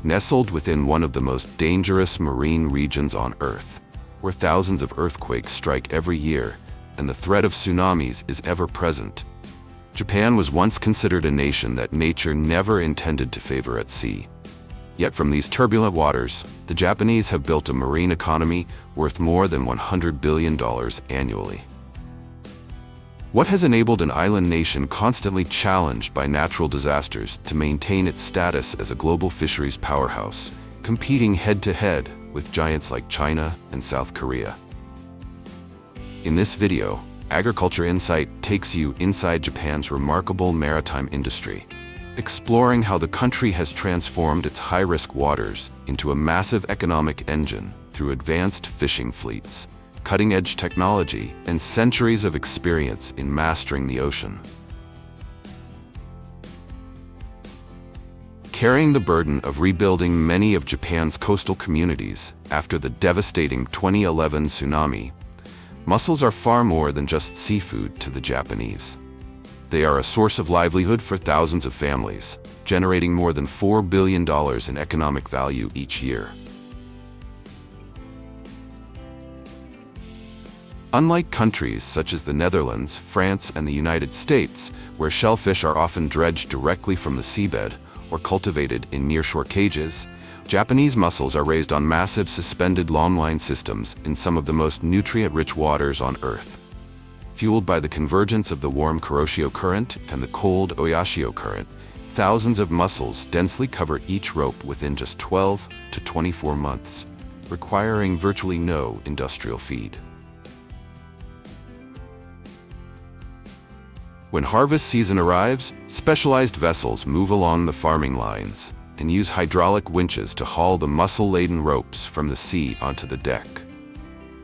Nestled within one of the most dangerous marine regions on Earth, where thousands of earthquakes strike every year and the threat of tsunamis is ever present, Japan was once considered a nation that nature never intended to favor at sea. Yet from these turbulent waters, the Japanese have built a marine economy worth more than $100 billion annually. What has enabled an island nation constantly challenged by natural disasters to maintain its status as a global fisheries powerhouse, competing head-to-head with giants like China and South Korea? In this video, Agriculture Insight takes you inside Japan's remarkable maritime industry, exploring how the country has transformed its high-risk waters into a massive economic engine through advanced fishing fleets, cutting-edge technology, and centuries of experience in mastering the ocean. Carrying the burden of rebuilding many of Japan's coastal communities after the devastating 2011 tsunami, mussels are far more than just seafood to the Japanese. They are a source of livelihood for thousands of families, generating more than $4 billion in economic value each year. Unlike countries such as the Netherlands, France, and the United States, where shellfish are often dredged directly from the seabed or cultivated in nearshore cages, Japanese mussels are raised on massive suspended longline systems in some of the most nutrient-rich waters on Earth. Fueled by the convergence of the warm Kuroshio Current and the cold Oyashio Current, thousands of mussels densely cover each rope within just 12 to 24 months, requiring virtually no industrial feed. When harvest season arrives, specialized vessels move along the farming lines and use hydraulic winches to haul the mussel-laden ropes from the sea onto the deck.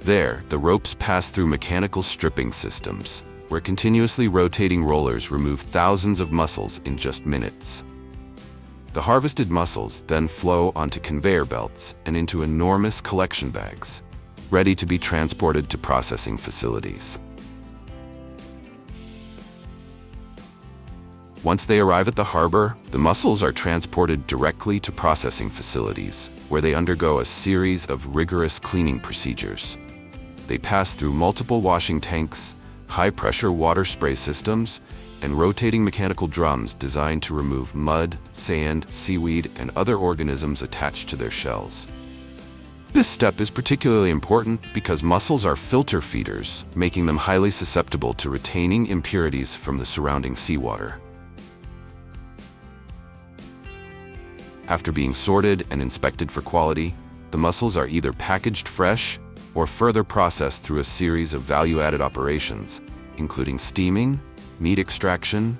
There, the ropes pass through mechanical stripping systems, where continuously rotating rollers remove thousands of mussels in just minutes. The harvested mussels then flow onto conveyor belts and into enormous collection bags, ready to be transported to processing facilities. Once they arrive at the harbor, the mussels are transported directly to processing facilities, where they undergo a series of rigorous cleaning procedures. They pass through multiple washing tanks, high-pressure water spray systems, and rotating mechanical drums designed to remove mud, sand, seaweed, and other organisms attached to their shells. This step is particularly important because mussels are filter feeders, making them highly susceptible to retaining impurities from the surrounding seawater. After being sorted and inspected for quality, the mussels are either packaged fresh or further processed through a series of value-added operations, including steaming, meat extraction,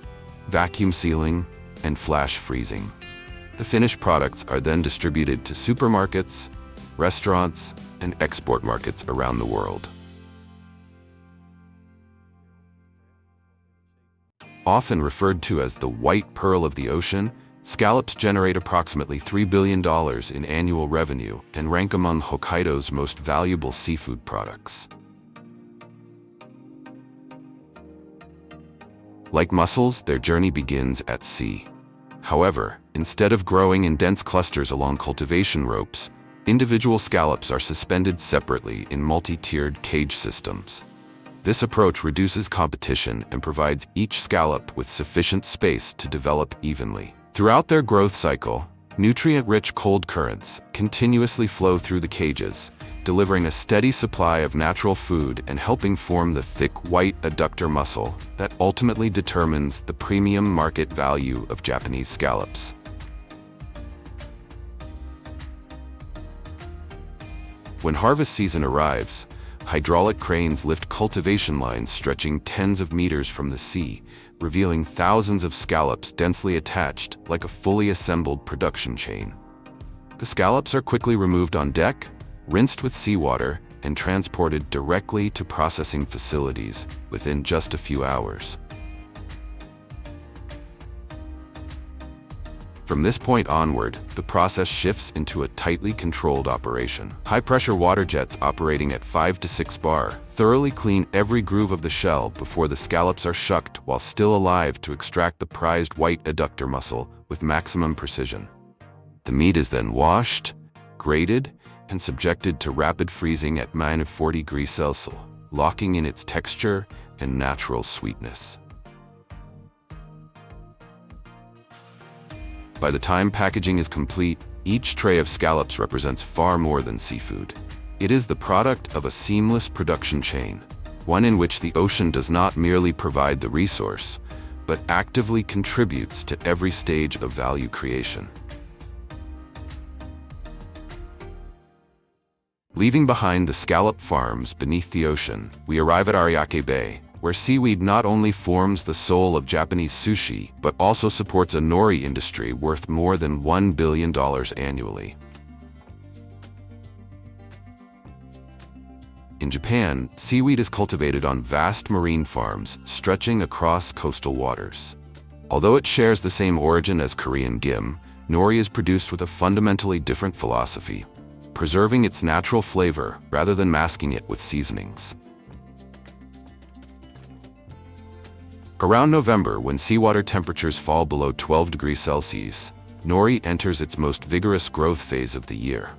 vacuum sealing, and flash freezing. The finished products are then distributed to supermarkets, restaurants, and export markets around the world. Often referred to as the white pearl of the ocean, scallops generate approximately $3 billion in annual revenue and rank among Hokkaido's most valuable seafood products. Like mussels, their journey begins at sea. However, instead of growing in dense clusters along cultivation ropes, individual scallops are suspended separately in multi-tiered cage systems. This approach reduces competition and provides each scallop with sufficient space to develop evenly. Throughout their growth cycle, nutrient-rich cold currents continuously flow through the cages, delivering a steady supply of natural food and helping form the thick white adductor mussel that ultimately determines the premium market value of Japanese scallops. When harvest season arrives, hydraulic cranes lift cultivation lines stretching tens of meters from the sea, revealing thousands of scallops densely attached like a fully assembled production chain. The scallops are quickly removed on deck, rinsed with seawater, and transported directly to processing facilities within just a few hours. From this point onward, the process shifts into a tightly controlled operation. High-pressure water jets operating at 5 to 6 bar thoroughly clean every groove of the shell before the scallops are shucked while still alive to extract the prized white adductor mussel with maximum precision. The meat is then washed, grated, and subjected to rapid freezing at -40°C, locking in its texture and natural sweetness. By the time packaging is complete, each tray of scallops represents far more than seafood. It is the product of a seamless production chain, one in which the ocean does not merely provide the resource, but actively contributes to every stage of value creation. Leaving behind the scallop farms beneath the ocean, we arrive at Ariake Bay, where seaweed not only forms the soul of Japanese sushi, but also supports a nori industry worth more than $1 billion annually. In Japan, seaweed is cultivated on vast marine farms stretching across coastal waters. Although it shares the same origin as Korean gim, nori is produced with a fundamentally different philosophy, preserving its natural flavor rather than masking it with seasonings. Around November, when seawater temperatures fall below 12 degrees Celsius, nori enters its most vigorous growth phase of the year.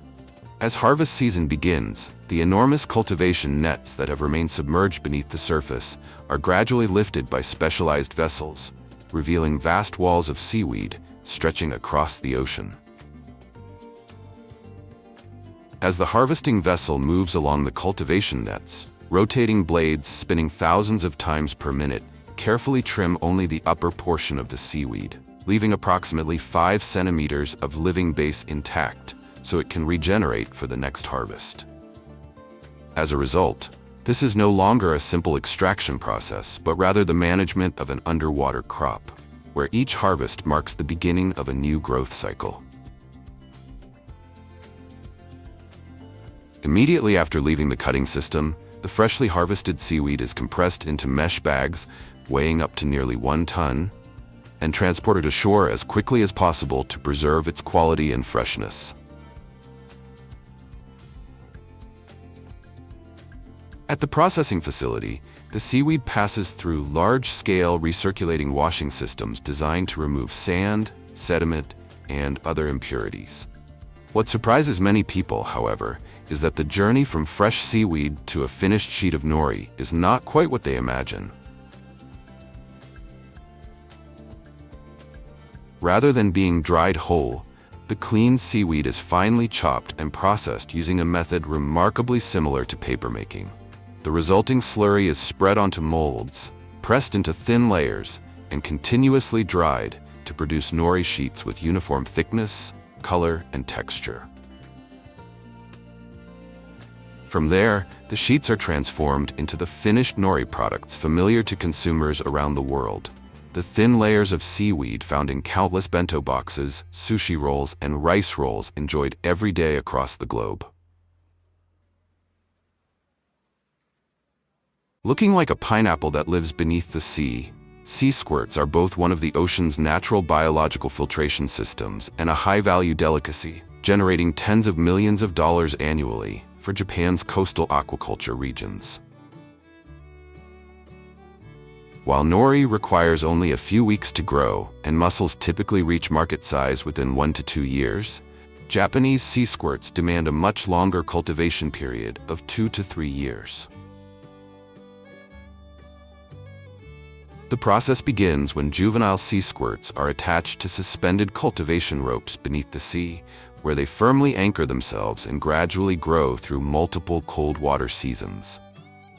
As harvest season begins, the enormous cultivation nets that have remained submerged beneath the surface are gradually lifted by specialized vessels, revealing vast walls of seaweed stretching across the ocean. As the harvesting vessel moves along the cultivation nets, rotating blades spinning thousands of times per minute carefully trim only the upper portion of the seaweed, leaving approximately 5 centimeters of living base intact so it can regenerate for the next harvest. As a result, this is no longer a simple extraction process, but rather the management of an underwater crop, where each harvest marks the beginning of a new growth cycle. Immediately after leaving the cutting system, the freshly harvested seaweed is compressed into mesh bags weighing up to nearly 1 ton and transported ashore as quickly as possible to preserve its quality and freshness. At the processing facility, the seaweed passes through large-scale recirculating washing systems designed to remove sand, sediment, and other impurities. What surprises many people, however, is that the journey from fresh seaweed to a finished sheet of nori is not quite what they imagine. Rather than being dried whole, the clean seaweed is finely chopped and processed using a method remarkably similar to papermaking. The resulting slurry is spread onto molds, pressed into thin layers, and continuously dried to produce nori sheets with uniform thickness, color, and texture. From there, the sheets are transformed into the finished nori products familiar to consumers around the world. The thin layers of seaweed found in countless bento boxes, sushi rolls, and rice rolls enjoyed every day across the globe. Looking like a pineapple that lives beneath the sea, sea squirts are both one of the ocean's natural biological filtration systems and a high-value delicacy, generating tens of millions of dollars annually for Japan's coastal aquaculture regions. While nori requires only a few weeks to grow and mussels typically reach market size within 1 to 2 years, Japanese sea squirts demand a much longer cultivation period of 2 to 3 years. The process begins when juvenile sea squirts are attached to suspended cultivation ropes beneath the sea, where they firmly anchor themselves and gradually grow through multiple cold water seasons.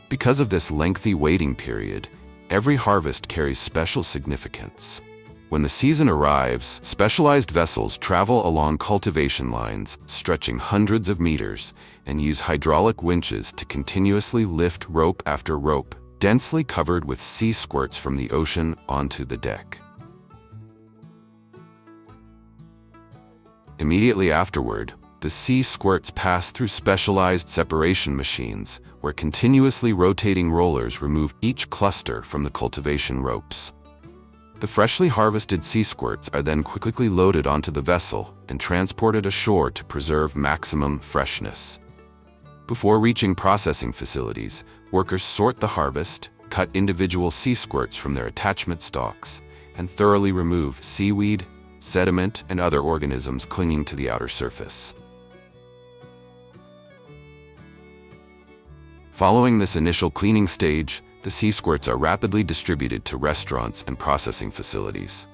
Because of this lengthy waiting period, every harvest carries special significance. When the season arrives, specialized vessels travel along cultivation lines stretching hundreds of meters and use hydraulic winches to continuously lift rope after rope, densely covered with sea squirts from the ocean onto the deck. Immediately afterward, the sea squirts pass through specialized separation machines where continuously rotating rollers remove each cluster from the cultivation ropes. The freshly harvested sea squirts are then quickly loaded onto the vessel and transported ashore to preserve maximum freshness. Before reaching processing facilities, workers sort the harvest, cut individual sea squirts from their attachment stalks, and thoroughly remove seaweed, sediment, and other organisms clinging to the outer surface. Following this initial cleaning stage, the sea squirts are rapidly distributed to restaurants and processing facilities.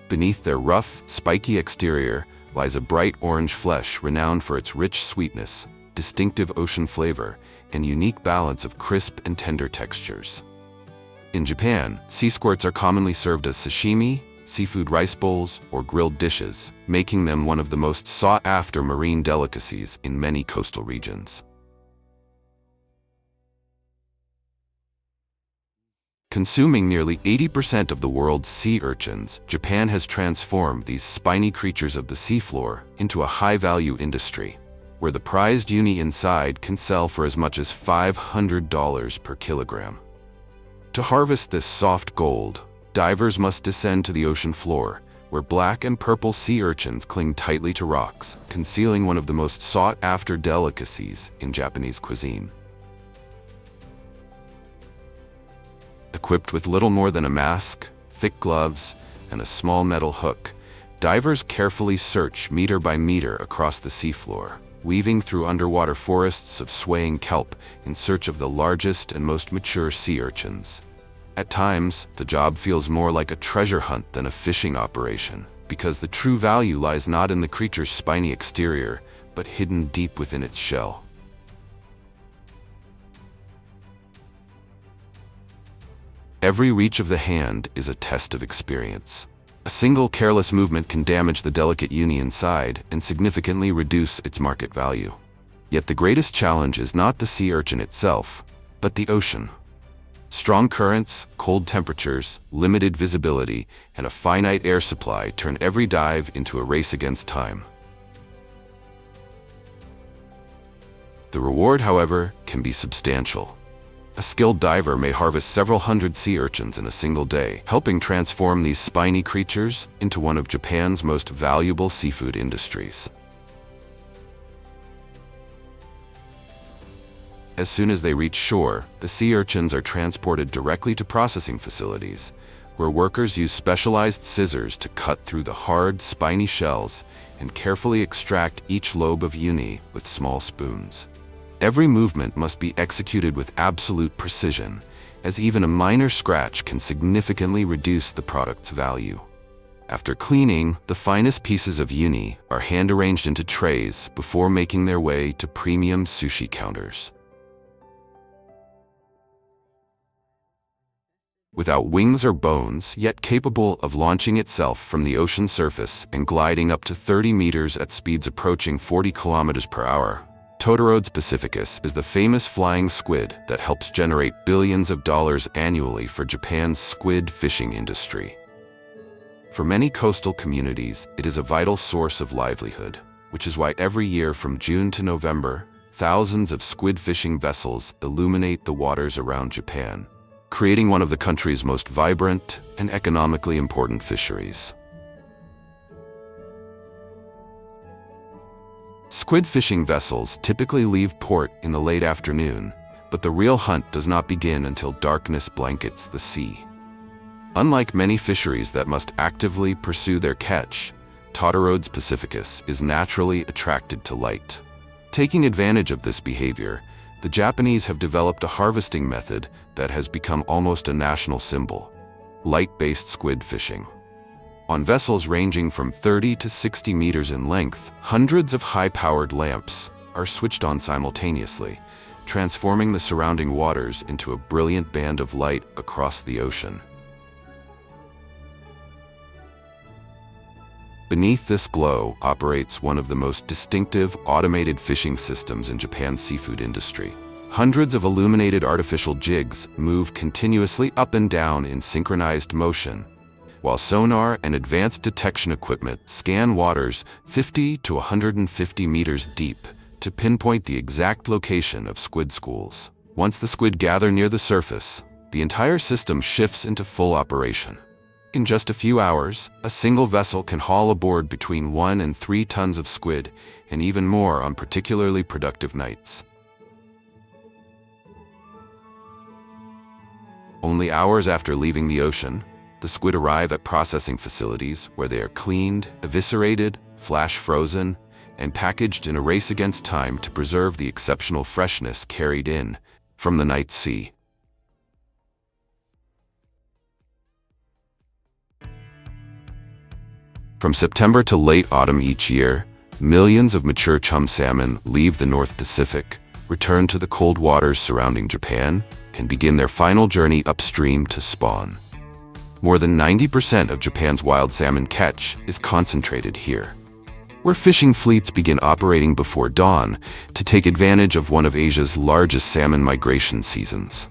Beneath their rough, spiky exterior lies a bright orange flesh renowned for its rich sweetness, distinctive ocean flavor, and unique balance of crisp and tender textures. In Japan, sea squirts are commonly served as sashimi, seafood rice bowls, or grilled dishes, making them one of the most sought-after marine delicacies in many coastal regions. Consuming nearly 80% of the world's sea urchins, Japan has transformed these spiny creatures of the seafloor into a high-value industry, where the prized uni inside can sell for as much as $500 per kilogram. To harvest this soft gold, divers must descend to the ocean floor, where black and purple sea urchins cling tightly to rocks, concealing one of the most sought-after delicacies in Japanese cuisine. Equipped with little more than a mask, thick gloves, and a small metal hook, divers carefully search meter by meter across the seafloor, weaving through underwater forests of swaying kelp in search of the largest and most mature sea urchins. At times, the job feels more like a treasure hunt than a fishing operation, because the true value lies not in the creature's spiny exterior, but hidden deep within its shell. Every reach of the hand is a test of experience. A single careless movement can damage the delicate uni inside and significantly reduce its market value. Yet the greatest challenge is not the sea urchin itself, but the ocean. Strong currents, cold temperatures, limited visibility, and a finite air supply turn every dive into a race against time. The reward, however, can be substantial. A skilled diver may harvest several hundred sea urchins in a single day, helping transform these spiny creatures into one of Japan's most valuable seafood industries. As soon as they reach shore, the sea urchins are transported directly to processing facilities, where workers use specialized scissors to cut through the hard, spiny shells and carefully extract each lobe of uni with small spoons. Every movement must be executed with absolute precision, as even a minor scratch can significantly reduce the product's value. After cleaning, the finest pieces of uni are hand-arranged into trays before making their way to premium sushi counters. Without wings or bones, yet capable of launching itself from the ocean surface and gliding up to 30 meters at speeds approaching 40 kilometers per hour, Totorodes pacificus is the famous flying squid that helps generate billions of dollars annually for Japan's squid fishing industry. For many coastal communities, it is a vital source of livelihood, which is why every year from June to November, thousands of squid fishing vessels illuminate the waters around Japan, creating one of the country's most vibrant and economically important fisheries. Squid fishing vessels typically leave port in the late afternoon, but the real hunt does not begin until darkness blankets the sea. Unlike many fisheries that must actively pursue their catch, Totorodes pacificus is naturally attracted to light. Taking advantage of this behavior, the Japanese have developed a harvesting method that has become almost a national symbol: light-based squid fishing. On vessels ranging from 30 to 60 meters in length, hundreds of high-powered lamps are switched on simultaneously, transforming the surrounding waters into a brilliant band of light across the ocean. Beneath this glow operates one of the most distinctive automated fishing systems in Japan's seafood industry. Hundreds of illuminated artificial jigs move continuously up and down in synchronized motion, while sonar and advanced detection equipment scan waters 50 to 150 meters deep to pinpoint the exact location of squid schools. Once the squid gather near the surface, the entire system shifts into full operation. In just a few hours, a single vessel can haul aboard between 1 and 3 tons of squid, and even more on particularly productive nights. Only hours after leaving the ocean, The squid arrive at processing facilities where they are cleaned, eviscerated, flash frozen, and packaged in a race against time to preserve the exceptional freshness carried in from the night sea. From September to late autumn each year, millions of mature chum salmon leave the North Pacific, return to the cold waters surrounding Japan, and begin their final journey upstream to spawn. More than 90% of Japan's wild salmon catch is concentrated here, where fishing fleets begin operating before dawn to take advantage of one of Asia's largest salmon migration seasons.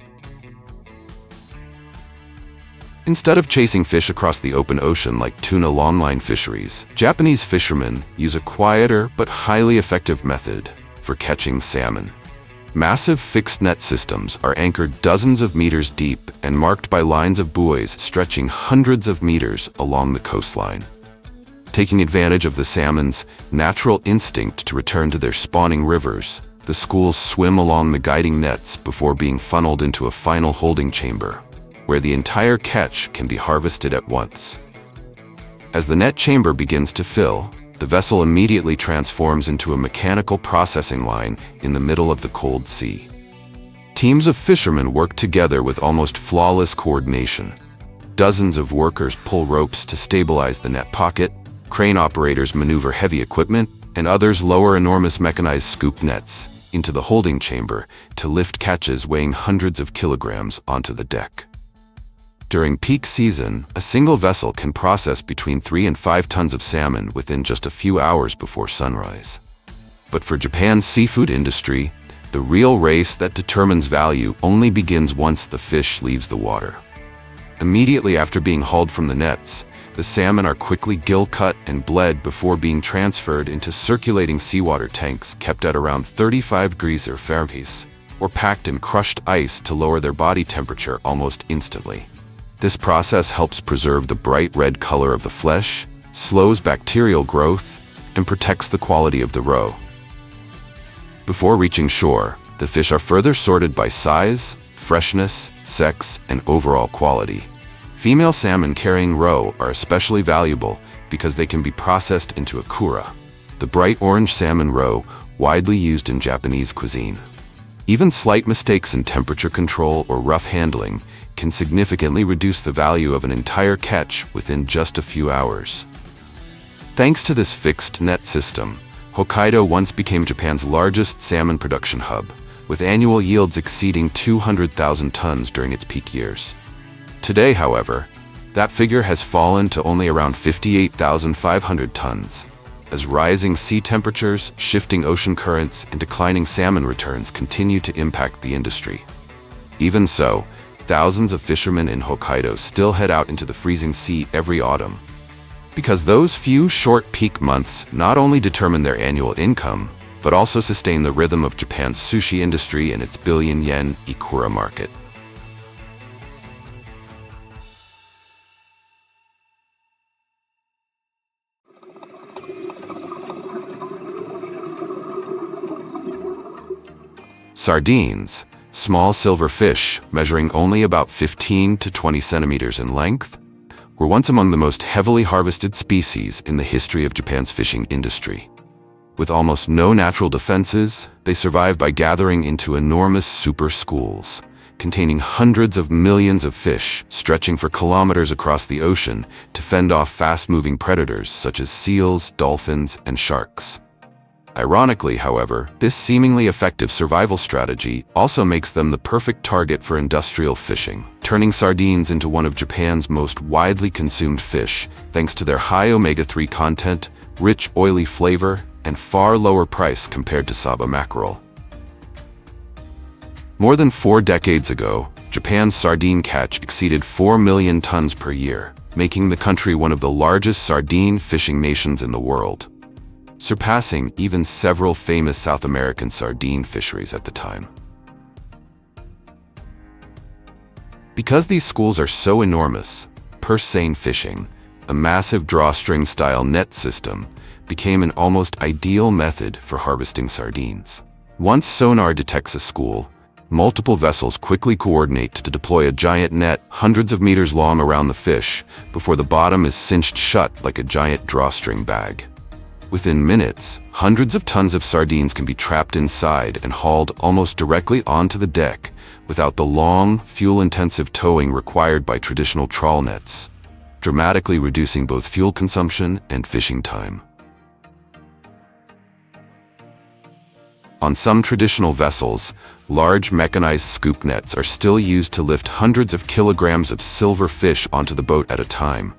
Instead of chasing fish across the open ocean like tuna longline fisheries, Japanese fishermen use a quieter but highly effective method for catching salmon. Massive fixed net systems are anchored dozens of meters deep and marked by lines of buoys stretching hundreds of meters along the coastline. Taking advantage of the salmon's natural instinct to return to their spawning rivers, the schools swim along the guiding nets before being funneled into a final holding chamber, where the entire catch can be harvested at once. As the net chamber begins to fill, the vessel immediately transforms into a mechanical processing line in the middle of the cold sea. Teams of fishermen work together with almost flawless coordination. Dozens of workers pull ropes to stabilize the net pocket, crane operators maneuver heavy equipment, and others lower enormous mechanized scoop nets into the holding chamber to lift catches weighing hundreds of kilograms onto the deck. During peak season, a single vessel can process between 3 and 5 tons of salmon within just a few hours before sunrise. But for Japan's seafood industry, the real race that determines value only begins once the fish leaves the water. Immediately after being hauled from the nets, the salmon are quickly gill-cut and bled before being transferred into circulating seawater tanks kept at around 35 degrees Fahrenheit, or packed in crushed ice to lower their body temperature almost instantly. This process helps preserve the bright red color of the flesh, slows bacterial growth, and protects the quality of the roe. Before reaching shore, the fish are further sorted by size, freshness, sex, and overall quality. Female salmon carrying roe are especially valuable because they can be processed into a kura, the bright orange salmon roe widely used in Japanese cuisine. Even slight mistakes in temperature control or rough handling can significantly reduce the value of an entire catch within just a few hours. Thanks to this fixed net system, Hokkaido once became Japan's largest salmon production hub, with annual yields exceeding 200,000 tons during its peak years. Today, however, that figure has fallen to only around 58,500 tons, as rising sea temperatures, shifting ocean currents, and declining salmon returns continue to impact the industry. Even so, thousands of fishermen in Hokkaido still head out into the freezing sea every autumn, because those few short peak months not only determine their annual income, but also sustain the rhythm of Japan's sushi industry and its billion-yen ikura market. Sardines, small silver fish measuring only about 15 to 20 centimeters in length, were once among the most heavily harvested species in the history of Japan's fishing industry. With almost no natural defenses, they survive by gathering into enormous super schools, containing hundreds of millions of fish stretching for kilometers across the ocean to fend off fast-moving predators such as seals, dolphins, and sharks. Ironically, however, this seemingly effective survival strategy also makes them the perfect target for industrial fishing, turning sardines into one of Japan's most widely consumed fish thanks to their high omega-3 content, rich oily flavor, and far lower price compared to Saba mackerel. More than 4 decades ago, Japan's sardine catch exceeded 4 million tons per year, making the country one of the largest sardine fishing nations in the world, surpassing even several famous South American sardine fisheries at the time. Because these schools are so enormous, purse seine fishing, a massive drawstring-style net system, became an almost ideal method for harvesting sardines. Once sonar detects a school, Multiple vessels quickly coordinate to deploy a giant net hundreds of meters long around the fish before the bottom is cinched shut like a giant drawstring bag. Within minutes, hundreds of tons of sardines can be trapped inside and hauled almost directly onto the deck without the long, fuel-intensive towing required by traditional trawl nets, dramatically reducing both fuel consumption and fishing time. On some traditional vessels, large mechanized scoop nets are still used to lift hundreds of kilograms of silver fish onto the boat at a time.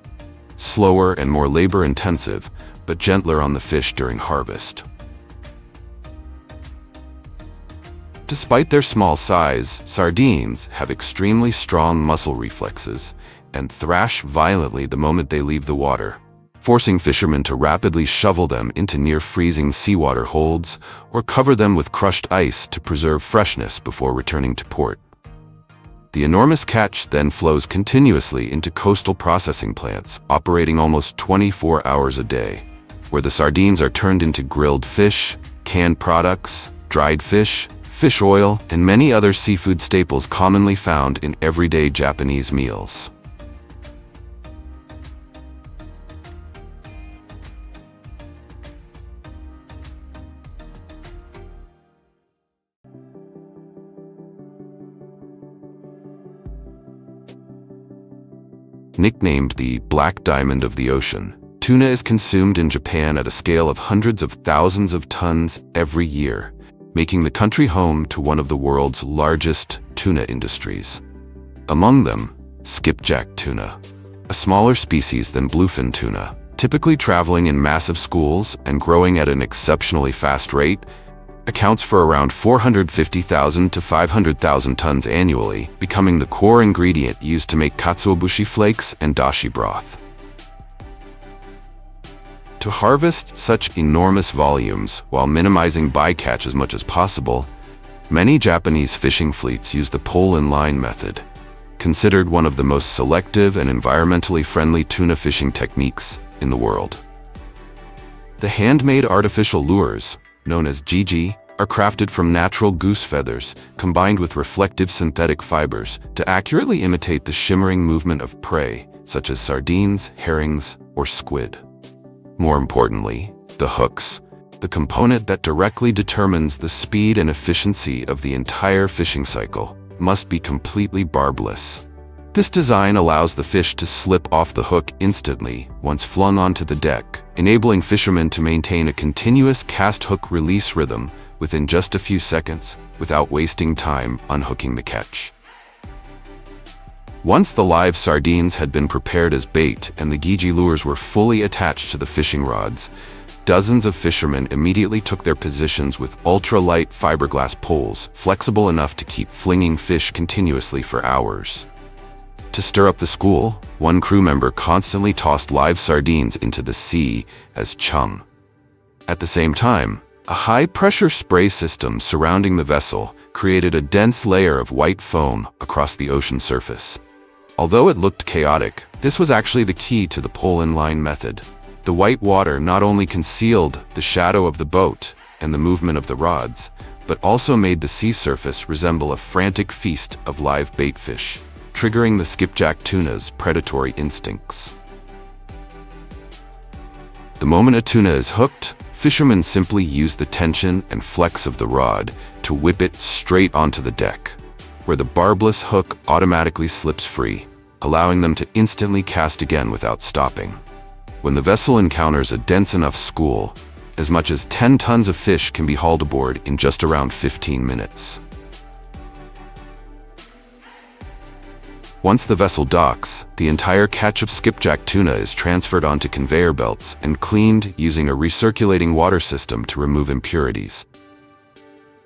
Slower and more labor-intensive, but gentler on the fish during harvest. Despite their small size, sardines have extremely strong muscle reflexes and thrash violently the moment they leave the water, forcing fishermen to rapidly shovel them into near-freezing seawater holds or cover them with crushed ice to preserve freshness before returning to port. The enormous catch then flows continuously into coastal processing plants, operating almost 24 hours a day, where the sardines are turned into grilled fish, canned products, dried fish, fish oil, and many other seafood staples commonly found in everyday Japanese meals. Nicknamed the Black Diamond of the Ocean, tuna is consumed in Japan at a scale of hundreds of thousands of tons every year, making the country home to one of the world's largest tuna industries. Among them, skipjack tuna, a smaller species than bluefin tuna, typically traveling in massive schools and growing at an exceptionally fast rate, accounts for around 450,000 to 500,000 tons annually, becoming the core ingredient used to make katsuobushi flakes and dashi broth. To harvest such enormous volumes while minimizing bycatch as much as possible, many Japanese fishing fleets use the pole-in-line method, considered one of the most selective and environmentally friendly tuna fishing techniques in the world. The handmade artificial lures, known as jiji, are crafted from natural goose feathers combined with reflective synthetic fibers to accurately imitate the shimmering movement of prey, such as sardines, herrings, or squid. More importantly, the hooks, the component that directly determines the speed and efficiency of the entire fishing cycle, must be completely barbless. This design allows the fish to slip off the hook instantly once flung onto the deck, enabling fishermen to maintain a continuous cast-hook release rhythm within just a few seconds without wasting time unhooking the catch. Once the live sardines had been prepared as bait and the jiji lures were fully attached to the fishing rods, dozens of fishermen immediately took their positions with ultra-light fiberglass poles, flexible enough to keep flinging fish continuously for hours. To stir up the school, one crew member constantly tossed live sardines into the sea as chum. At the same time, a high-pressure spray system surrounding the vessel created a dense layer of white foam across the ocean surface. Although it looked chaotic, this was actually the key to the pole-in-line method. The white water not only concealed the shadow of the boat and the movement of the rods, but also made the sea surface resemble a frantic feast of live bait fish, triggering the skipjack tuna's predatory instincts. The moment a tuna is hooked, fishermen simply use the tension and flex of the rod to whip it straight onto the deck, where the barbless hook automatically slips free, allowing them to instantly cast again without stopping. When the vessel encounters a dense enough school, as much as 10 tons of fish can be hauled aboard in just around 15 minutes. Once the vessel docks, the entire catch of skipjack tuna is transferred onto conveyor belts and cleaned using a recirculating water system to remove impurities.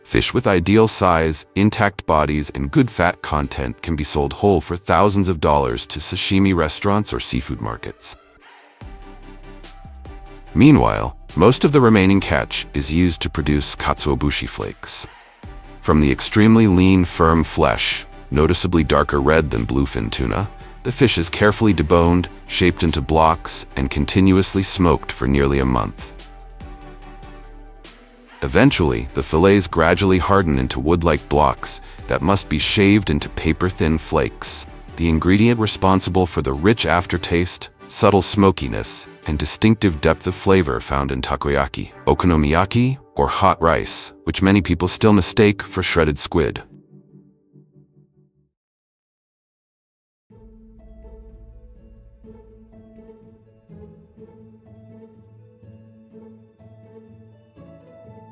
Fish with ideal size, intact bodies, and good fat content can be sold whole for thousands of dollars to sashimi restaurants or seafood markets. Meanwhile, most of the remaining catch is used to produce katsuobushi flakes. From the extremely lean, firm flesh, noticeably darker red than bluefin tuna, the fish is carefully deboned, shaped into blocks, and continuously smoked for nearly a month. Eventually, the fillets gradually harden into wood-like blocks that must be shaved into paper-thin flakes. The ingredient responsible for the rich aftertaste, subtle smokiness, and distinctive depth of flavor found in takoyaki, okonomiyaki, or hot rice, which many people still mistake for shredded squid.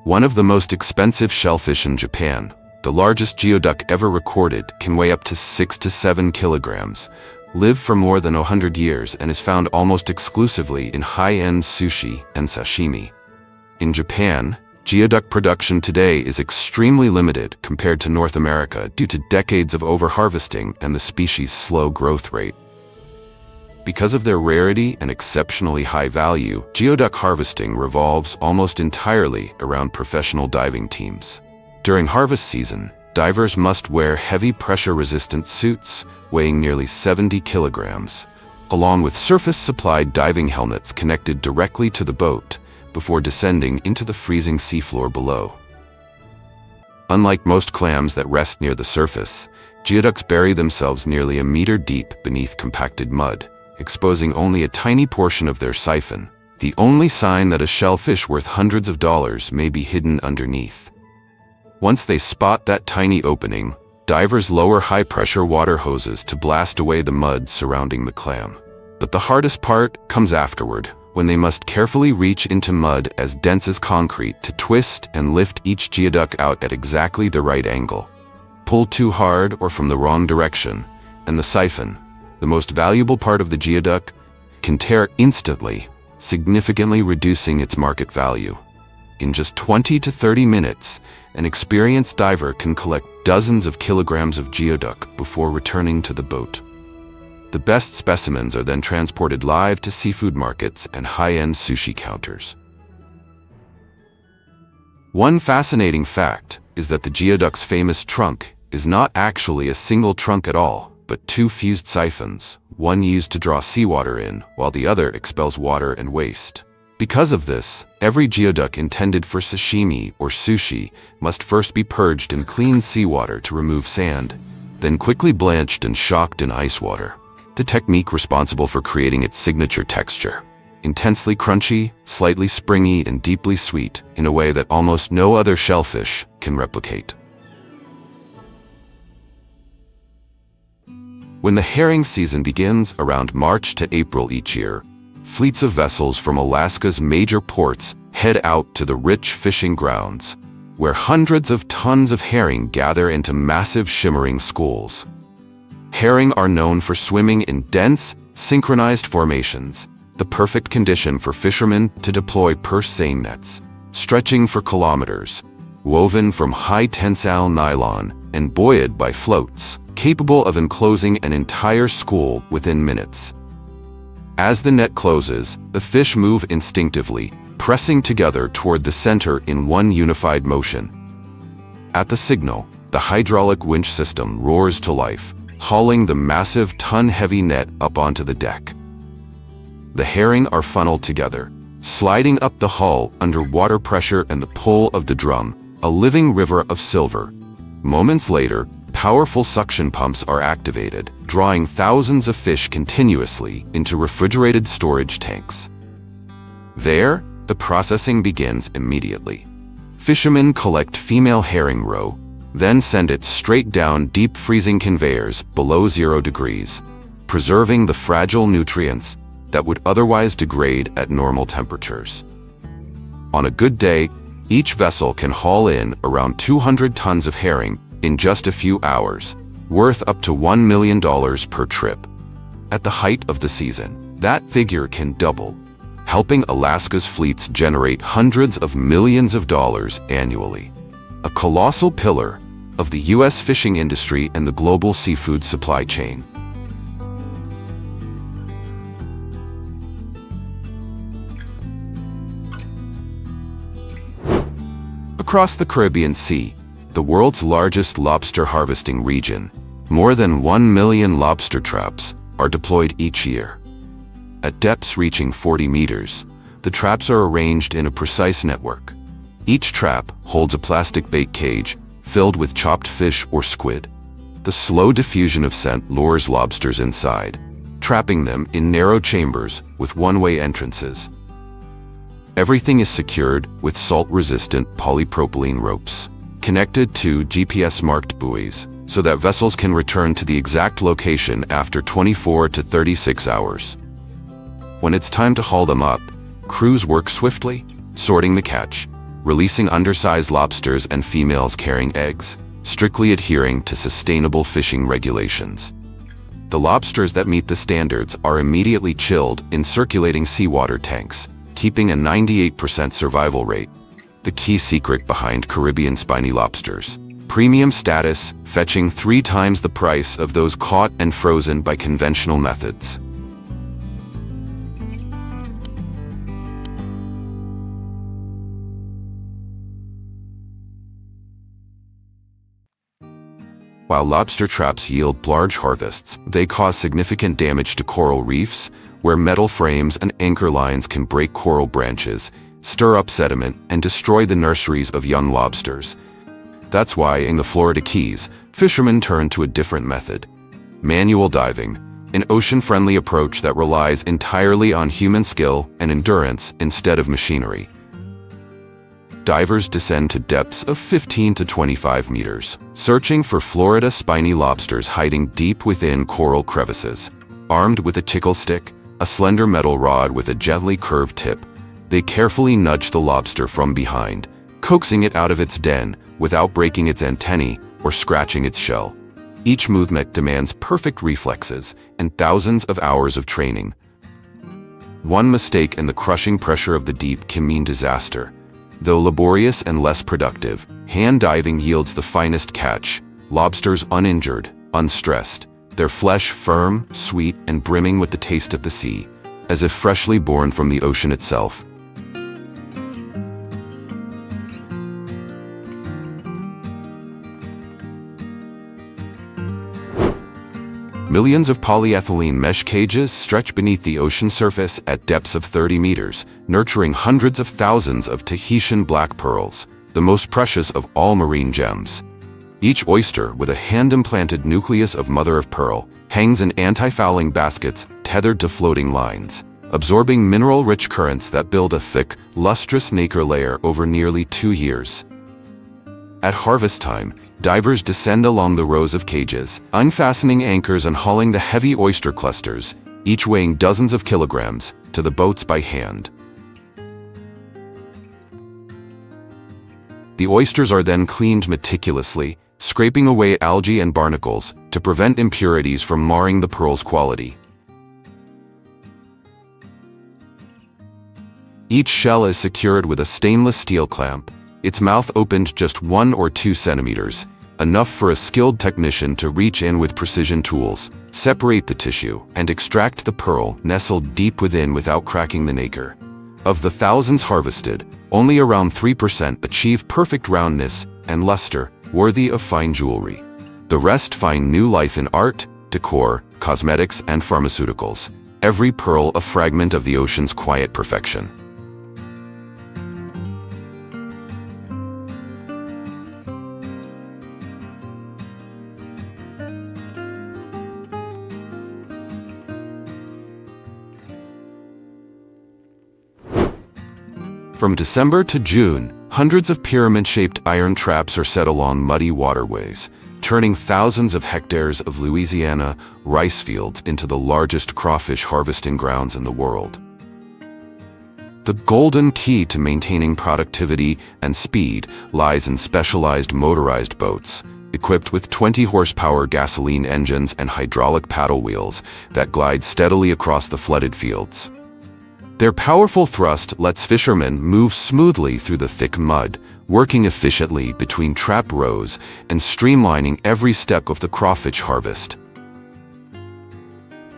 One of the most expensive shellfish in Japan, the largest geoduck ever recorded, can weigh up to 6 to 7 kilograms, live for more than 100 years, and is found almost exclusively in high-end sushi and sashimi. In Japan, geoduck production today is extremely limited compared to North America due to decades of overharvesting and the species' slow growth rate. Because of their rarity and exceptionally high value, geoduck harvesting revolves almost entirely around professional diving teams. During harvest season, divers must wear heavy pressure-resistant suits weighing nearly 70 kilograms, along with surface-supplied diving helmets connected directly to the boat before descending into the freezing seafloor below. Unlike most clams that rest near the surface, geoducks bury themselves nearly a meter deep beneath compacted mud, exposing only a tiny portion of their siphon, the only sign that a shellfish worth hundreds of dollars may be hidden underneath. Once they spot that tiny opening, divers lower high-pressure water hoses to blast away the mud surrounding the clam. But the hardest part comes afterward, when they must carefully reach into mud as dense as concrete to twist and lift each geoduck out at exactly the right angle. Pull too hard or from the wrong direction, and the siphon, the most valuable part of the geoduck, can tear instantly, significantly reducing its market value. In just 20 to 30 minutes, an experienced diver can collect dozens of kilograms of geoduck before returning to the boat. The best specimens are then transported live to seafood markets and high-end sushi counters. One fascinating fact is that the geoduck's famous trunk is not actually a single trunk at all, but two fused siphons, one used to draw seawater in, while the other expels water and waste. Because of this, every geoduck intended for sashimi or sushi must first be purged in clean seawater to remove sand, then quickly blanched and shocked in ice water. The technique responsible for creating its signature texture. Intensely crunchy, slightly springy, and deeply sweet in a way that almost no other shellfish can replicate. When the herring season begins around March to April each year, fleets of vessels from Alaska's major ports head out to the rich fishing grounds, where hundreds of tons of herring gather into massive shimmering schools. Herring are known for swimming in dense, synchronized formations, the perfect condition for fishermen to deploy purse seine nets, stretching for kilometers, woven from high-tensile nylon and buoyed by floats, capable of enclosing an entire school within minutes. As the net closes, the fish move instinctively, pressing together toward the center in one unified motion. At the signal, the hydraulic winch system roars to life, hauling the massive ton-heavy net up onto the deck. The herring are funneled together, sliding up the hull under water pressure and the pull of the drum, a living river of silver. Moments later, powerful suction pumps are activated, drawing thousands of fish continuously into refrigerated storage tanks. There, the processing begins immediately. Fishermen collect female herring roe, then send it straight down deep freezing conveyors below 0 degrees, preserving the fragile nutrients that would otherwise degrade at normal temperatures. On a good day, each vessel can haul in around 200 tons of herring in just a few hours, worth up to $1 million per trip. At the height of the season, that figure can double, helping Alaska's fleets generate hundreds of millions of dollars annually. A colossal pillar of the U.S. fishing industry and the global seafood supply chain. Across the Caribbean Sea, the world's largest lobster harvesting region, more than 1 million lobster traps are deployed each year. At depths reaching 40 meters, the traps are arranged in a precise network. Each trap holds a plastic bait cage filled with chopped fish or squid. The slow diffusion of scent lures lobsters inside, trapping them in narrow chambers with one-way entrances. Everything is secured with salt-resistant polypropylene ropes, connected to GPS-marked buoys, so that vessels can return to the exact location after 24 to 36 hours. When it's time to haul them up, crews work swiftly, sorting the catch, releasing undersized lobsters and females carrying eggs, strictly adhering to sustainable fishing regulations. The lobsters that meet the standards are immediately chilled in circulating seawater tanks, keeping a 98% survival rate. The key secret behind Caribbean spiny lobsters. Premium status, fetching 3 times the price of those caught and frozen by conventional methods. While lobster traps yield large harvests, they cause significant damage to coral reefs, where metal frames and anchor lines can break coral branches, stir up sediment, and destroy the nurseries of young lobsters. That's why in the Florida Keys, fishermen turn to a different method: manual diving, an ocean-friendly approach that relies entirely on human skill and endurance instead of machinery. Divers descend to depths of 15 to 25 meters, searching for Florida spiny lobsters hiding deep within coral crevices. Armed with a tickle stick, a slender metal rod with a gently curved tip, they carefully nudge the lobster from behind, coaxing it out of its den without breaking its antennae or scratching its shell. Each movement demands perfect reflexes and thousands of hours of training. One mistake in the crushing pressure of the deep can mean disaster. Though laborious and less productive, hand diving yields the finest catch, lobsters uninjured, unstressed, their flesh firm, sweet, and brimming with the taste of the sea, as if freshly born from the ocean itself. Millions of polyethylene mesh cages stretch beneath the ocean surface at depths of 30 meters, nurturing hundreds of thousands of Tahitian black pearls, the most precious of all marine gems. Each oyster, with a hand-implanted nucleus of mother-of-pearl, hangs in anti-fouling baskets tethered to floating lines, absorbing mineral-rich currents that build a thick, lustrous nacre layer over nearly 2 years. At harvest time, divers descend along the rows of cages, unfastening anchors and hauling the heavy oyster clusters, each weighing dozens of kilograms, to the boats by hand. The oysters are then cleaned meticulously, scraping away algae and barnacles to prevent impurities from marring the pearl's quality. Each shell is secured with a stainless steel clamp, its mouth opened just 1 or 2 centimeters, enough for a skilled technician to reach in with precision tools, separate the tissue, and extract the pearl nestled deep within without cracking the nacre. Of the thousands harvested, only around 3% achieve perfect roundness and luster worthy of fine jewelry. The rest find new life in art, decor, cosmetics, and pharmaceuticals, every pearl a fragment of the ocean's quiet perfection. From December to June, hundreds of pyramid-shaped iron traps are set along muddy waterways, turning thousands of hectares of Louisiana rice fields into the largest crawfish harvesting grounds in the world. The golden key to maintaining productivity and speed lies in specialized motorized boats, equipped with 20-horsepower gasoline engines and hydraulic paddle wheels that glide steadily across the flooded fields. Their powerful thrust lets fishermen move smoothly through the thick mud, working efficiently between trap rows and streamlining every step of the crawfish harvest.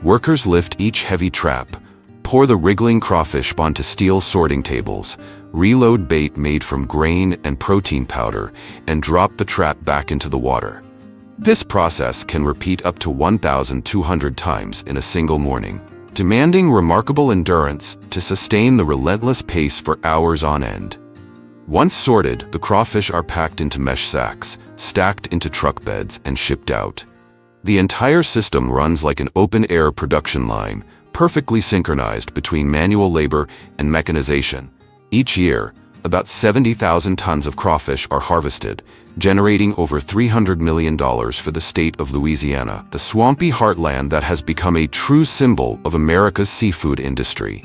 Workers lift each heavy trap, pour the wriggling crawfish onto steel sorting tables, reload bait made from grain and protein powder, and drop the trap back into the water. This process can repeat up to 1,200 times in a single morning, demanding remarkable endurance to sustain the relentless pace for hours on end. Once sorted, the crawfish are packed into mesh sacks, stacked into truck beds, and shipped out. The entire system runs like an open-air production line, perfectly synchronized between manual labor and mechanization. Each year, about 70,000 tons of crawfish are harvested, generating over $300 million for the state of Louisiana, the swampy heartland that has become a true symbol of America's seafood industry.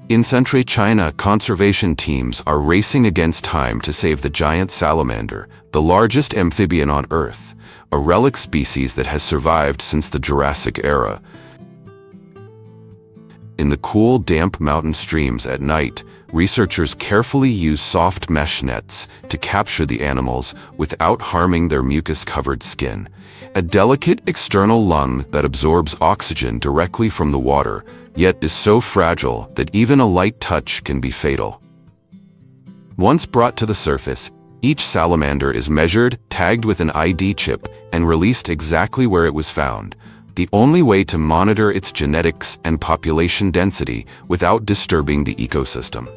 In central China, conservation teams are racing against time to save the giant salamander, the largest amphibian on Earth, a relic species that has survived since the Jurassic era. In the cool, damp mountain streams at night, researchers carefully use soft mesh nets to capture the animals without harming their mucus-covered skin, a delicate external lung that absorbs oxygen directly from the water, yet is so fragile that even a light touch can be fatal. Once brought to the surface, each salamander is measured, tagged with an ID chip, and released exactly where it was found, the only way to monitor its genetics and population density without disturbing the ecosystem.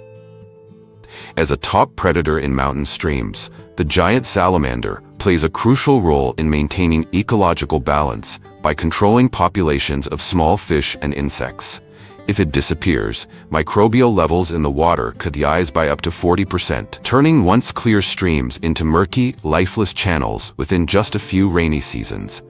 As a top predator in mountain streams, the giant salamander plays a crucial role in maintaining ecological balance by controlling populations of small fish and insects. If it disappears, microbial levels in the water could rise by up to 40%, turning once clear streams into murky, lifeless channels within just a few rainy seasons.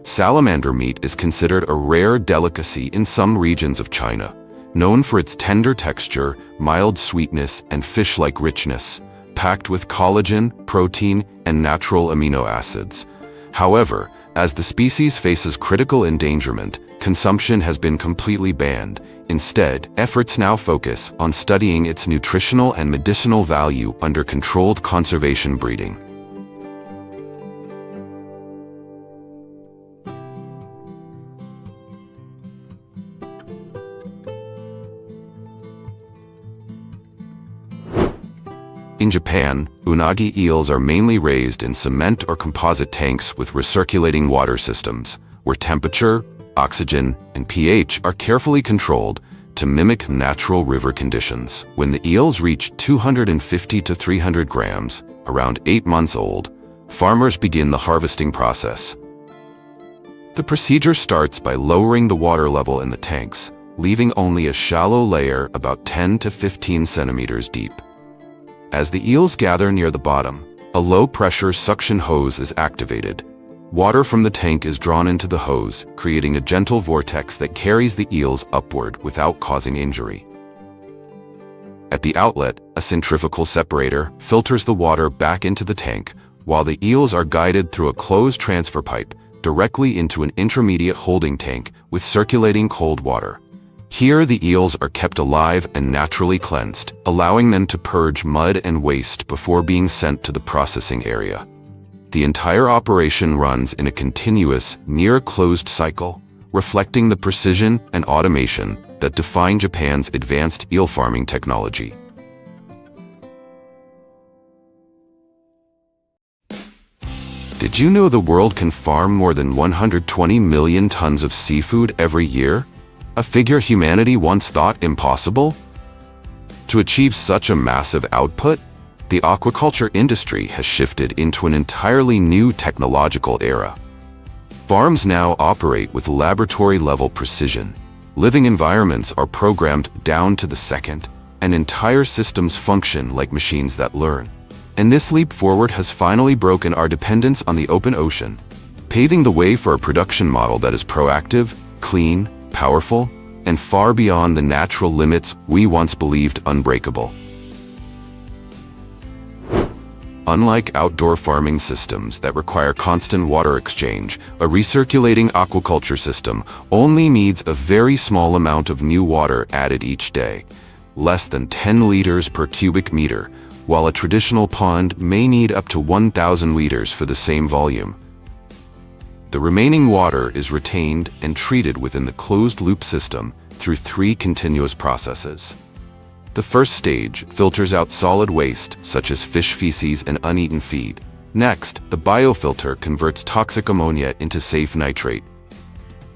Salamander meat is considered a rare delicacy in some regions of China, known for its tender texture, mild sweetness, and fish-like richness, packed with collagen, protein, and natural amino acids. However, as the species faces critical endangerment, consumption has been completely banned. Instead, efforts now focus on studying its nutritional and medicinal value under controlled conservation breeding. In Japan, unagi eels are mainly raised in cement or composite tanks with recirculating water systems, where temperature, oxygen, and pH are carefully controlled to mimic natural river conditions. When the eels reach 250 to 300 grams, around 8 months old, farmers begin the harvesting process. The procedure starts by lowering the water level in the tanks, leaving only a shallow layer about 10 to 15 centimeters deep. As the eels gather near the bottom, a low-pressure suction hose is activated. Water from the tank is drawn into the hose, creating a gentle vortex that carries the eels upward without causing injury. At the outlet, a centrifugal separator filters the water back into the tank, while the eels are guided through a closed transfer pipe directly into an intermediate holding tank with circulating cold water. Here, the eels are kept alive and naturally cleansed, allowing them to purge mud and waste before being sent to the processing area. The entire operation runs in a continuous, near-closed cycle, reflecting the precision and automation that define Japan's advanced eel farming technology. Did you know the world can farm more than 120 million tons of seafood every year? A figure humanity once thought impossible? To achieve such a massive output, the aquaculture industry has shifted into an entirely new technological era. Farms now operate with laboratory-level precision. Living environments are programmed down to the second, and entire systems function like machines that learn. And this leap forward has finally broken our dependence on the open ocean, paving the way for a production model that is proactive, clean, powerful, and far beyond the natural limits we once believed unbreakable. Unlike outdoor farming systems that require constant water exchange, a recirculating aquaculture system only needs a very small amount of new water added each day, less than 10 liters per cubic meter, while a traditional pond may need up to 1,000 liters for the same volume. The remaining water is retained and treated within the closed-loop system through 3 continuous processes. The first stage filters out solid waste such as fish feces and uneaten feed, Next, the biofilter converts toxic ammonia into safe nitrate.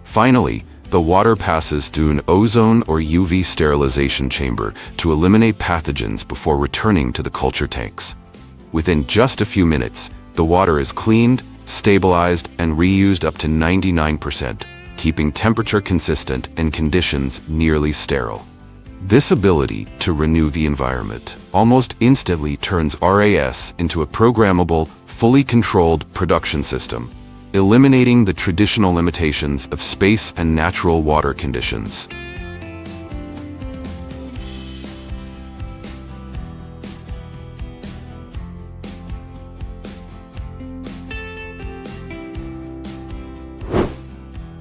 Finally, the water passes through an ozone or UV sterilization chamber to eliminate pathogens before returning to the culture tanks. Within just a few minutes, the water is cleaned, stabilized, and reused up to 99%, keeping temperature consistent and conditions nearly sterile. This ability to renew the environment almost instantly turns RAS into a programmable, fully controlled production system, eliminating the traditional limitations of space and natural water conditions.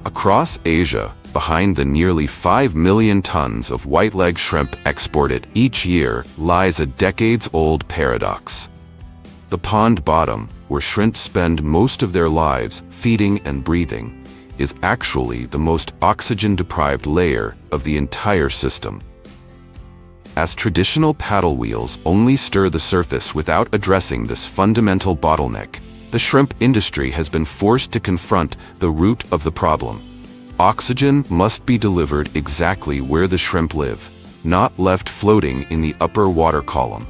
Across Asia, behind the nearly 5 million tons of white-leg shrimp exported each year, lies a decades-old paradox. The pond bottom, where shrimp spend most of their lives feeding and breathing, is actually the most oxygen-deprived layer of the entire system. As traditional paddle wheels only stir the surface without addressing this fundamental bottleneck, the shrimp industry has been forced to confront the root of the problem. Oxygen must be delivered exactly where the shrimp live, not left floating in the upper water column.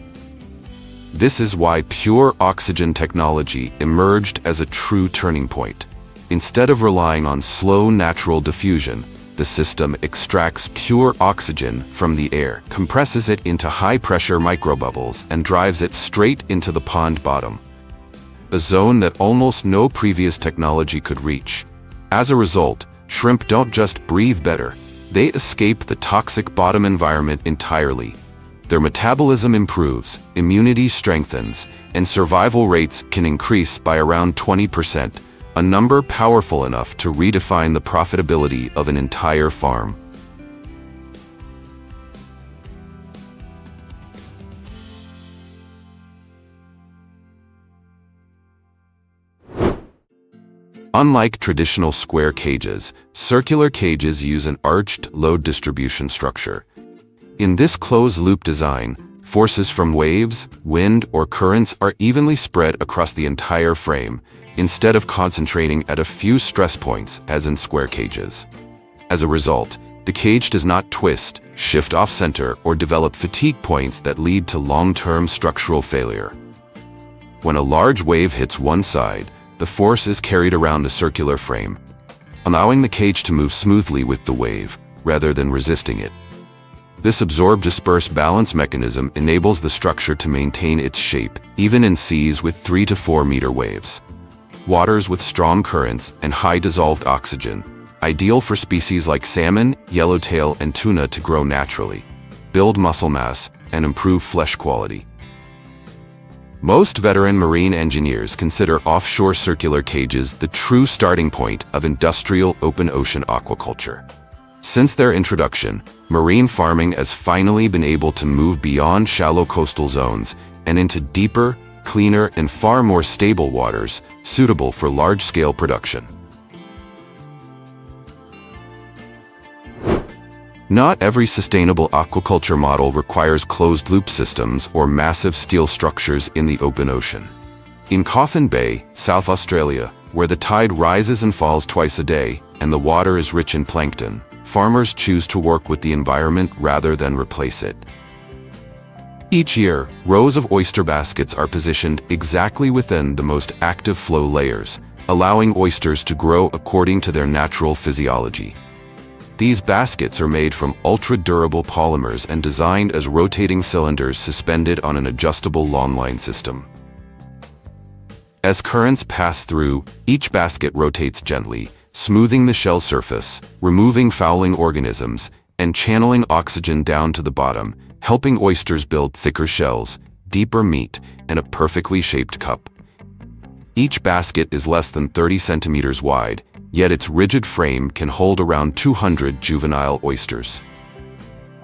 This is why pure oxygen technology emerged as a true turning point. Instead of relying on slow natural diffusion, the system extracts pure oxygen from the air, compresses it into high-pressure microbubbles, and drives it straight into the pond bottom, a zone that almost no previous technology could reach. As a result, shrimp don't just breathe better, they escape the toxic bottom environment entirely. Their metabolism improves, immunity strengthens, and survival rates can increase by around 20%, a number powerful enough to redefine the profitability of an entire farm. Unlike traditional square cages, circular cages use an arched load distribution structure. In this closed-loop design, forces from waves, wind, or currents are evenly spread across the entire frame, instead of concentrating at a few stress points as in square cages. As a result, the cage does not twist, shift off-center, or develop fatigue points that lead to long-term structural failure. When a large wave hits one side, the force is carried around the circular frame, allowing the cage to move smoothly with the wave, rather than resisting it. This absorb-disperse balance mechanism enables the structure to maintain its shape, even in seas with 3 to 4 meter waves. Waters with strong currents and high dissolved oxygen, ideal for species like salmon, yellowtail, and tuna to grow naturally, build muscle mass, and improve flesh quality. Most veteran marine engineers consider offshore circular cages the true starting point of industrial open ocean aquaculture. Since their introduction, marine farming has finally been able to move beyond shallow coastal zones and into deeper, cleaner, and far more stable waters, suitable for large-scale production. Not every sustainable aquaculture model requires closed-loop systems or massive steel structures in the open ocean. In Coffin Bay, South Australia, where the tide rises and falls twice a day, and the water is rich in plankton, farmers choose to work with the environment rather than replace it. Each year, rows of oyster baskets are positioned exactly within the most active flow layers, allowing oysters to grow according to their natural physiology. These baskets are made from ultra-durable polymers and designed as rotating cylinders suspended on an adjustable lawn-line system. As currents pass through, each basket rotates gently, smoothing the shell surface, removing fouling organisms, and channeling oxygen down to the bottom, helping oysters build thicker shells, deeper meat, and a perfectly shaped cup. Each basket is less than 30 centimeters wide, yet its rigid frame can hold around 200 juvenile oysters.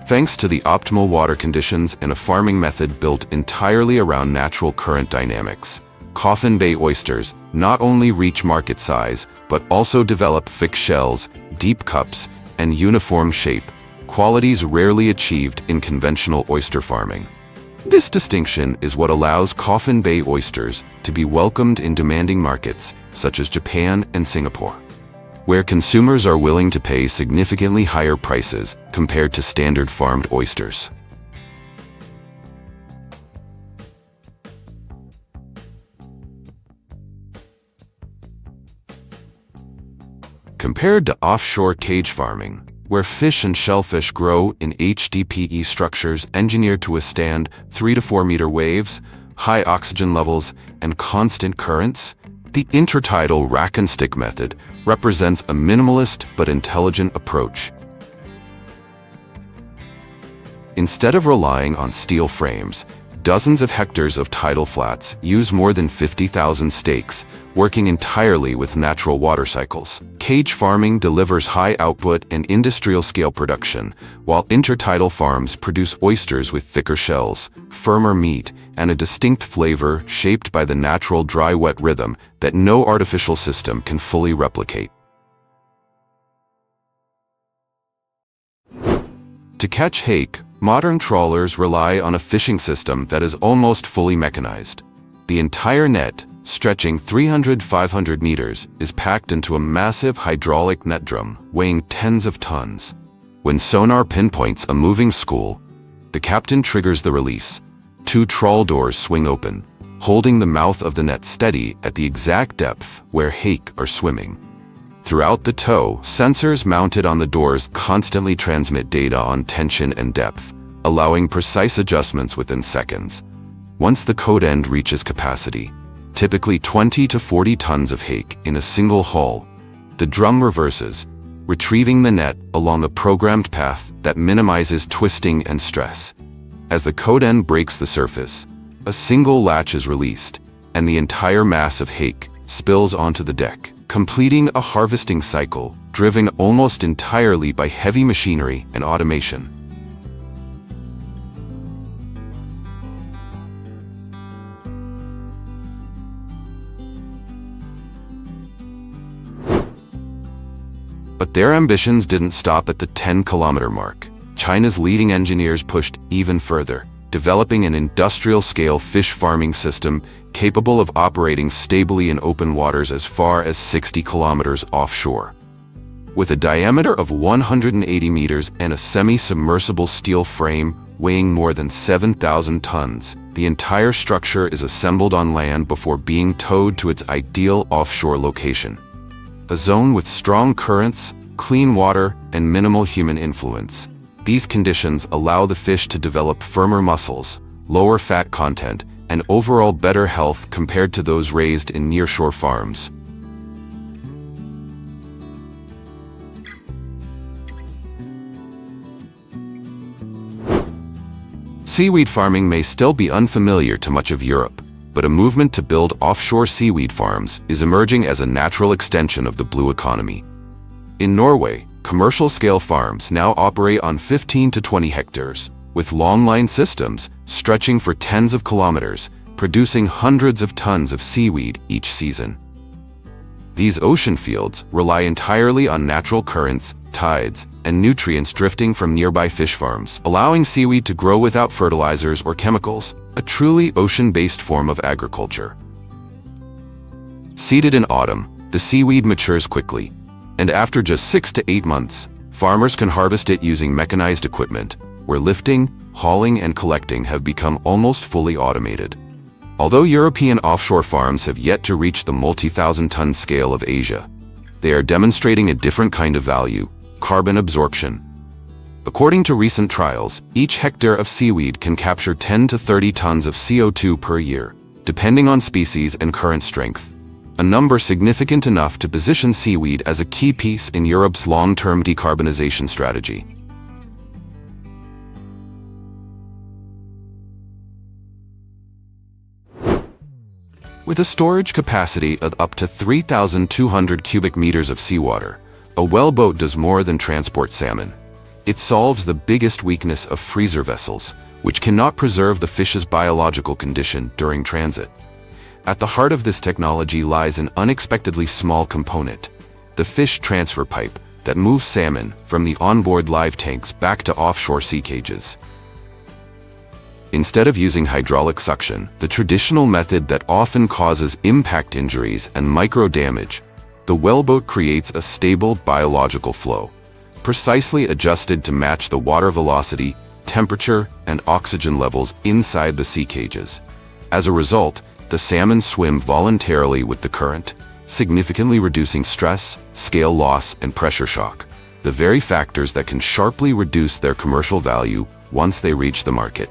Thanks to the optimal water conditions and a farming method built entirely around natural current dynamics, Coffin Bay oysters not only reach market size, but also develop thick shells, deep cups, and uniform shape, qualities rarely achieved in conventional oyster farming. This distinction is what allows Coffin Bay oysters to be welcomed in demanding markets such as Japan and Singapore, where consumers are willing to pay significantly higher prices compared to standard farmed oysters. Compared to offshore cage farming, where fish and shellfish grow in HDPE structures engineered to withstand 3 to 4 meter waves, high oxygen levels, and constant currents, the intertidal rack and stick method represents a minimalist but intelligent approach. Instead of relying on steel frames, dozens of hectares of tidal flats use more than 50,000 stakes, working entirely with natural water cycles. Cage farming delivers high output and industrial-scale production, while intertidal farms produce oysters with thicker shells, firmer meat, and a distinct flavor shaped by the natural dry-wet rhythm that no artificial system can fully replicate. To catch hake, modern trawlers rely on a fishing system that is almost fully mechanized. The entire net, stretching 300–500 meters, is packed into a massive hydraulic net drum weighing tens of tons. When sonar pinpoints a moving school, the captain triggers the release. 2 trawl doors swing open, holding the mouth of the net steady at the exact depth where hake are swimming. Throughout the tow, sensors mounted on the doors constantly transmit data on tension and depth, allowing precise adjustments within seconds. Once the code end reaches capacity, typically 20 to 40 tons of hake in a single haul, the drum reverses, retrieving the net along a programmed path that minimizes twisting and stress. As the code end breaks the surface, a single latch is released, and the entire mass of hake spills onto the deck, completing a harvesting cycle driven almost entirely by heavy machinery and automation. But their ambitions didn't stop at the 10-kilometer mark. China's leading engineers pushed even further, developing an industrial-scale fish farming system capable of operating stably in open waters as far as 60 kilometers offshore. With a diameter of 180 meters and a semi-submersible steel frame weighing more than 7,000 tons, the entire structure is assembled on land before being towed to its ideal offshore location. A zone with strong currents, clean water, and minimal human influence. These conditions allow the fish to develop firmer muscles, lower fat content, and overall better health compared to those raised in nearshore farms. Seaweed farming may still be unfamiliar to much of Europe, but a movement to build offshore seaweed farms is emerging as a natural extension of the blue economy. In Norway, commercial-scale farms now operate on 15 to 20 hectares, with long-line systems stretching for tens of kilometers, producing hundreds of tons of seaweed each season. These ocean fields rely entirely on natural currents, tides, and nutrients drifting from nearby fish farms, allowing seaweed to grow without fertilizers or chemicals, a truly ocean-based form of agriculture. Seeded in autumn, the seaweed matures quickly, and after just 6 to 8 months, farmers can harvest it using mechanized equipment, where lifting, hauling, and collecting have become almost fully automated. Although European offshore farms have yet to reach the multi-thousand-ton scale of Asia, they are demonstrating a different kind of value: carbon absorption. According to recent trials, each hectare of seaweed can capture 10 to 30 tons of CO2 per year, depending on species and current strength, a number significant enough to position seaweed as a key piece in Europe's long-term decarbonization strategy. With a storage capacity of up to 3,200 cubic meters of seawater, a wellboat does more than transport salmon. It solves the biggest weakness of freezer vessels, which cannot preserve the fish's biological condition during transit. At the heart of this technology lies an unexpectedly small component: the fish transfer pipe that moves salmon from the onboard live tanks back to offshore sea cages. Instead of using hydraulic suction, the traditional method that often causes impact injuries and micro damage, the wellboat creates a stable biological flow, precisely adjusted to match the water velocity, temperature, and oxygen levels inside the sea cages. As a result, the salmon swim voluntarily with the current, significantly reducing stress, scale loss, and pressure shock, the very factors that can sharply reduce their commercial value once they reach the market.